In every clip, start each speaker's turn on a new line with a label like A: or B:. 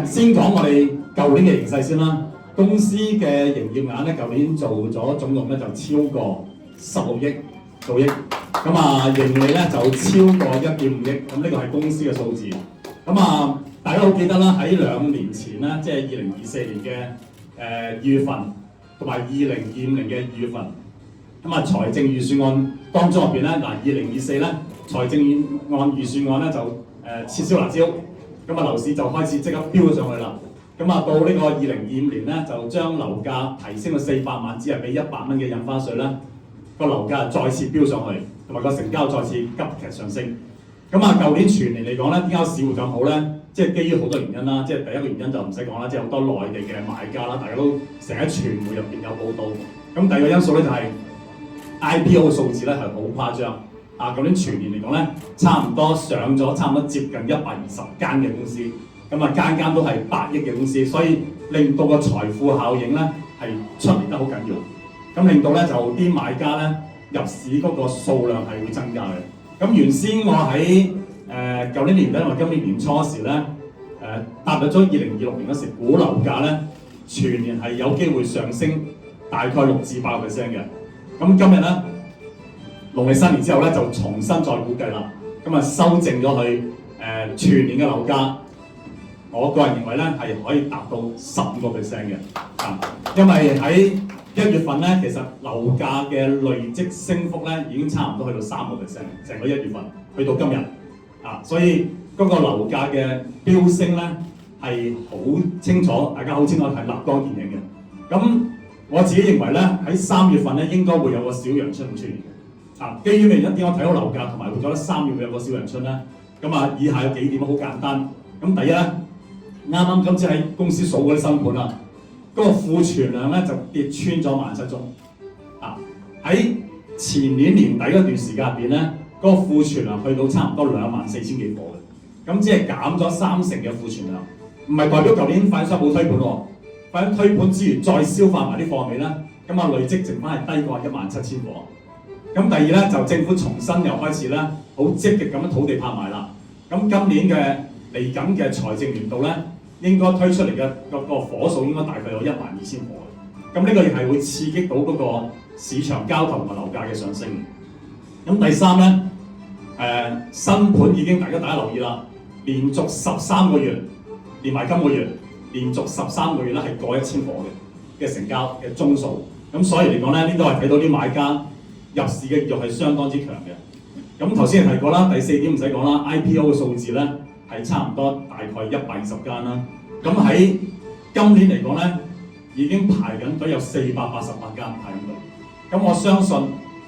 A: 先講我哋舊年嘅形勢先啦。公司嘅營業額咧，舊年做咗總共咧就超過16億，咁啊盈利咧就超過1.5億，咁呢個係公司嘅數字。咁啊，大家好記得啦，喺2年前咧，即係2024年嘅2月份，同埋2025年嘅2月份，咁啊財政預算案當中入邊咧，嗱2024咧財政案預算案咧就撤銷辣椒，咁啊樓市就開始即刻飆咗上去啦。咁啊到呢個2025年咧，就將樓價提升到400萬，只係俾100蚊嘅印花稅啦，個樓價再次飆上去，同埋個成交再次急劇上升。咁啊，舊年全年嚟講咧，點解市會咁好咧？即係基於好多原因啦。即係第一個原因就唔使講啦，即係好多內地嘅買家啦，大家都成日喺傳媒入邊有報道。咁第二個因素咧就係 IPO 嘅數字咧係好誇張。啊，舊年全年嚟講咧，差唔多上咗差唔多接近120間嘅公司，咁啊間間都係8億嘅公司，所以令到個財富效應咧係出嚟得好緊要。咁令到咧就啲買家咧入市嗰個數量係會增加嘅。咁原先我喺舊年年底同埋今年年初時咧，踏入咗2026年嗰時，估樓價咧全年係有機會上升大概6至8%嘅。咁今日咧農曆新年之後咧就重新再估計啦，咁啊修正咗去全年嘅樓價，我個人認為咧係可以達到15%嘅。因為喺1月份咧，其實樓價嘅累積升幅咧已經差唔多去到3%，成個1月份去到今日所以嗰個樓價嘅飆升咧係好清楚，大家好清楚係立竿見影嘅。咁我自己認為咧喺3月份咧應該會有個小陽春出現嘅。基於咩原因？點解睇好樓價同埋會覺得3月會有個小陽春咧？咁啊，以下有幾點好簡單。咁第一咧，啱今次喺公司數嗰啲新盤啦。嗰個庫存量咧就跌穿咗17000宗，喺前年年底嗰段時間入邊咧，嗰個庫存量去到差唔多24000幾伙嘅，咁只係減咗30%嘅庫存量，唔係代表舊年發展商冇推盤喎，發展推盤之餘再消化埋啲貨尾啦，咁啊累積剩翻係低過17000伙。咁第二咧就政府重新又開始咧好積極咁樣土地拍賣啦，咁今年嘅嚟緊嘅財政年度咧，應該推出嚟嘅個伙數應該大概有12000伙嘅，咁呢個亦係會刺激到嗰個市場交投同埋樓價嘅上升。咁第三咧，新盤已經大家留意啦，連續13個月，連埋今個月，連續13個月咧係過1000伙嘅成交嘅宗數。咁所以嚟講咧，呢都係睇到啲買家入市嘅意欲係相當之強嘅。咁頭先提過啦，第4點唔使講啦 ，IPO 嘅數字咧係差唔多大概120間啦。咁喺今年嚟講咧，已經排緊隊有488間排緊隊。咁我相信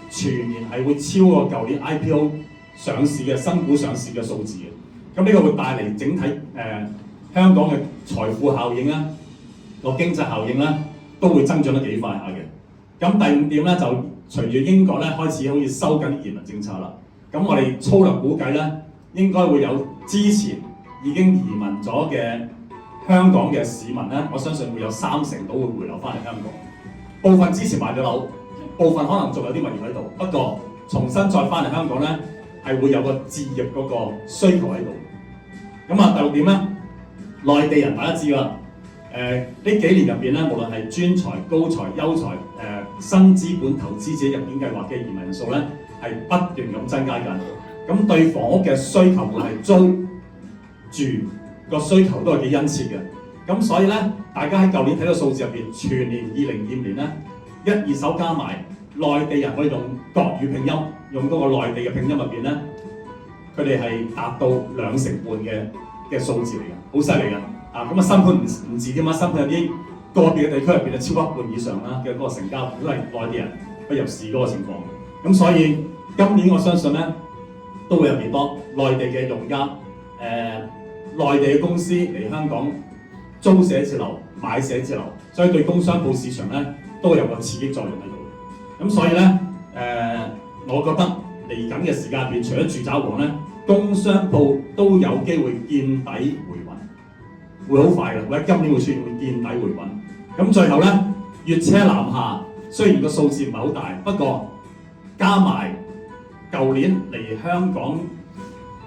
A: 全年係會超過舊年 IPO 上市嘅新股上市嘅數字嘅。咁呢個會帶嚟整體香港嘅財富效應啦，個經濟效應啦，都會增長得幾快下嘅。咁第5點咧，就隨住英國咧開始好似收緊移民政策啦。咁我哋粗略估計咧，應該會有之前已經移民咗嘅香港嘅市民咧，我相信會有30%都會回流翻嚟香港。部分之前買咗樓，部分可能仲有啲物業喺度，不過重新再翻嚟香港咧，係會有個置業嗰個需求喺度。咁啊，第6點咧，內地人大家知啦，呢幾年入邊咧，無論係專才、高才、優才、新資本投資者入境計劃嘅移民人數咧，係不斷咁增加緊。咁對房屋嘅需求，無論係租住個需求都係幾殷切嘅。咁所以咧，大家喺舊年睇到數字入邊，全年2025年咧，1、2手加埋，內地人可以用國語拼音，用嗰個內地嘅拼音入邊咧，佢哋係達到2成半嘅數字嚟嘅，好犀利㗎。咁啊新盤唔止添啊，新盤有啲個別嘅地區入邊係超過1半以上啦嘅嗰個成交都係內地人去入市嗰個情況。咁所以今年我相信咧都會有幾多內地嘅用家，內地嘅公司嚟香港租寫字樓、買寫字樓，所以對工商鋪市場咧都有個刺激作用喺度。咁所以咧我覺得嚟緊嘅時間入邊，除咗住宅王咧，工商鋪都有機會見底回穩，會好快嘅，或者今年會出現會見底回穩。咁最後咧，粵車南下，雖然個數字唔係好大，不過加埋舊年嚟香港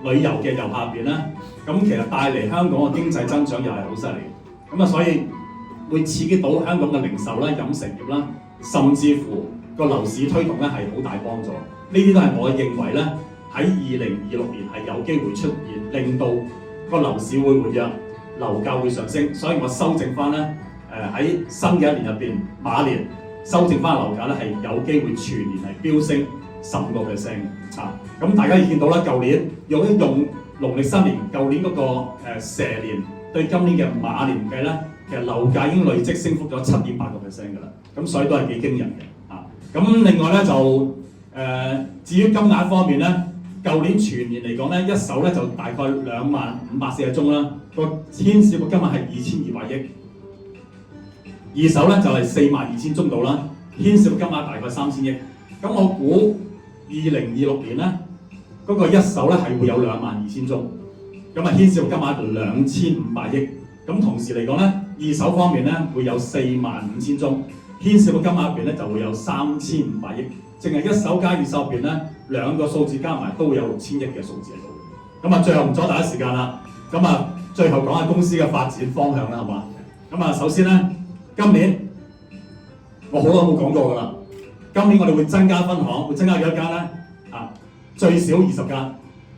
A: 旅遊嘅遊客入邊咧，咁其實帶嚟香港嘅經濟增長又係好犀利。咁啊，所以會刺激到香港嘅零售啦、飲食業啦，甚至乎個樓市推動咧係好大幫助。呢啲都係我認為咧喺2026年係有機會出現，令到個樓市會活躍，樓價會上升。所以我修正翻咧喺新嘅一年入邊，馬年修正翻樓價咧係有機會全年係飆升15%啊！咁大家已見到啦，舊年用農曆新年，舊年嗰個蛇年對今年嘅馬年計咧，其實樓價已經累積升幅咗7.8%㗎啦。咁所以都係幾驚人嘅啊！咁另外咧就至於金額方面咧，舊年全年嚟講咧，一手咧就大概20540宗啦，個牽涉嘅金額係2200億。二手咧就係42000宗度啦，牽涉嘅金額大概3000億。咁我估2026年咧，嗰個一手咧係會有22000宗，咁啊牽涉嘅金額2500億。咁同時嚟講咧，二手方面咧會有45000宗，牽涉嘅金額入邊咧就會有3500億。淨係一手加二手入邊咧，兩個數字加埋都會有6000億嘅數字喺度。咁啊，最後唔阻大家時間啦。咁啊，最後講下公司嘅發展方向啦，係嘛？咁啊，首先咧，今年我好多都冇講過㗎啦。今年我哋會增加分行，會增加幾多間咧？啊，最少20間。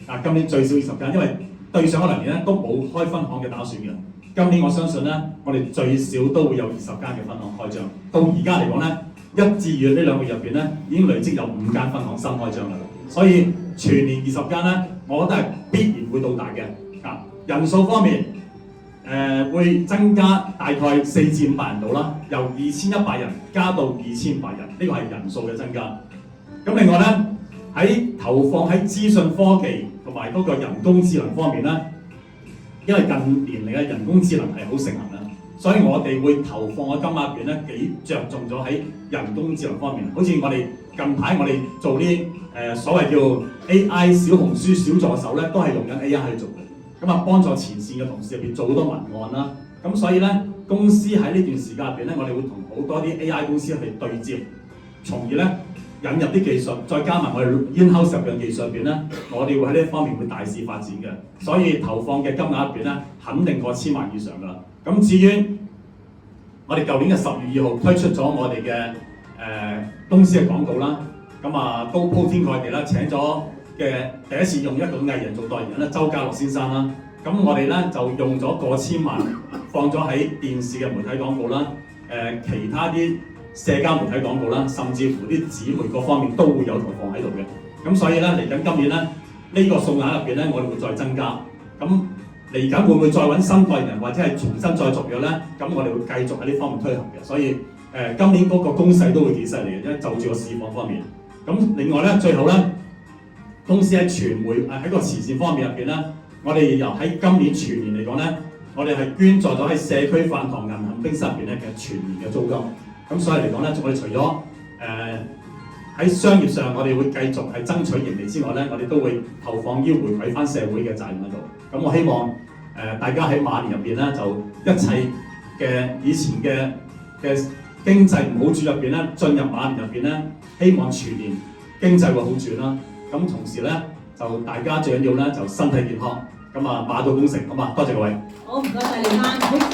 A: 啊，今年最少20間，因為對上嗰2年咧都冇開分行嘅打算嘅。今年我相信咧，我哋最少都會有20間嘅分行開張。到而家嚟講咧，1至2月呢2個月入邊咧，已經累積有5間分行新開張啦。所以全年20間咧，我覺得係必然會到達嘅。啊，人數方面，會增加大概4至500人度啦，由2100人加到2500人，呢個係人數嘅增加。咁另外咧，喺投放喺資訊科技同埋嗰個人工智能方面咧，因為近年嚟嘅人工智能係好盛行啦，所以我哋會投放嘅金額入邊咧幾着重咗喺人工智能方面。好似我哋近排我哋做啲所謂叫 AI 小紅書小助手咧，都係用緊 AI 去做嘅。咁啊，幫助前線嘅同事入邊做好多文案啦。咁所以咧，公司喺呢段時間入邊咧，我哋會同好多啲 AI 公司去對接，從而咧引入啲技術，再加埋我哋 in-house 入嘅技術入邊咧，我哋會喺呢一方面會大肆發展嘅。所以投放嘅金額入邊咧，肯定過1000萬以上㗎啦。咁至於我哋舊年嘅10月2號推出咗我哋嘅公司嘅廣告啦，咁啊都鋪天蓋地啦，請咗嘅第一次用一個藝人做代言人咧，周家樂先生啦。咁我哋咧就用咗過千萬放咗喺電視嘅媒體廣告啦，其他啲社交媒體廣告啦，甚至乎啲紙媒各方面都會有投放喺度嘅。咁所以咧嚟緊今年咧呢個數額入邊咧，我哋會再增加。咁嚟緊會唔會再揾新代言人或者係重新再續約咧？咁我哋會繼續喺呢方面推行嘅。所以今年嗰個攻勢都會幾犀利嘅，因為就住個市況方面。咁另外咧，最後咧，公司喺傳媒喺個慈善方面入邊咧，我哋由喺今年全年嚟講咧，我哋係捐助咗喺社區飯堂銀行冰室入邊咧嘅全年嘅租金。咁所以嚟講咧，我哋除咗喺商業上，我哋會繼續係爭取盈利之外咧，我哋都會投放於回饋翻社會嘅責任喺度。咁我希望大家喺馬年入邊咧，就一切嘅以前嘅經濟唔好轉入邊咧，進入馬年入邊咧，希望全年經濟會好轉啦。咁同時咧，就大家最緊要咧就身體健康，咁啊馬到功成，好嘛？多謝各位。
B: 好，唔該晒李生。